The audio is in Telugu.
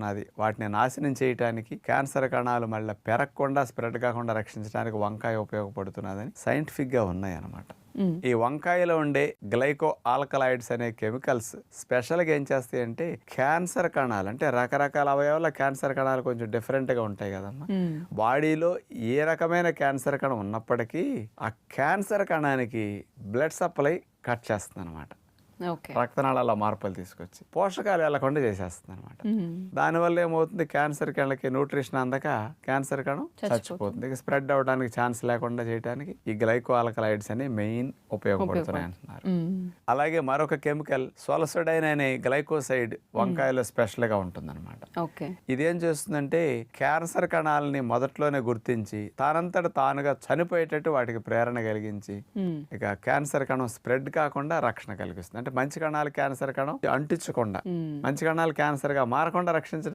ఉన్నది వాటిని నాశనం చేయడానికి, క్యాన్సర్ కణాలు మళ్ళీ పెరగకుండా స్ప్రెడ్ కాకుండా రక్షించడానికి వంకాయ ఉపయోగపడుతున్నదని సైంటిఫిక్గా ఉన్నాయి అన్నమాట. ఈ వంకాయలో ఉండే గ్లైకో ఆల్కలాయిడ్స్ అనే కెమికల్స్ స్పెషల్గా ఏం చేస్తాయంటే క్యాన్సర్ కణాలు, అంటే రకరకాల అవయవాల క్యాన్సర్ కణాలు కొంచెం డిఫరెంట్గా ఉంటాయి కదమ్మా, బాడీలో ఏ రకమైన క్యాన్సర్ కణం ఉన్నప్పటికీ ఆ క్యాన్సర్ కణానికి బ్లడ్ సప్లై కట్ చేస్తుంది అనమాట. రక్తనాళాల మార్పులు తీసుకొచ్చి పోషకాలు వెళ్లకుండా చేసేస్తుంది అనమాట. దానివల్ల ఏమవుతుంది, క్యాన్సర్ కణకి న్యూట్రిషన్ అందక క్యాన్సర్ కణం చచ్చిపోతుంది. ఇక స్ప్రెడ్ అవడానికి ఛాన్స్ లేకుండా చేయడానికి ఈ గ్లైకో ఆల్కలాయిడ్స్ అని మెయిన్ ఉపయోగపడుతున్నాయి అంటున్నారు. అలాగే మరొక కెమికల్ సోలసోడైన్ అనే గ్లైకోసైడ్ వంకాయలో స్పెషల్ గా ఉంటుంది అనమాట. ఇదేం చేస్తుందంటే క్యాన్సర్ కణాలని మొదట్లోనే గుర్తించి తానంతట తానుగా చనిపోయేటట్టు వాటికి ప్రేరణ కలిగించి ఇక క్యాన్సర్ కణం స్ప్రెడ్ కాకుండా రక్షణ కలిగిస్తుంది. అంటే మంచి కణాలు క్యాన్సర్ కణం అంటించకుండా, మంచి కణాలు క్యాన్సర్ గా మారకుండా రక్షించడం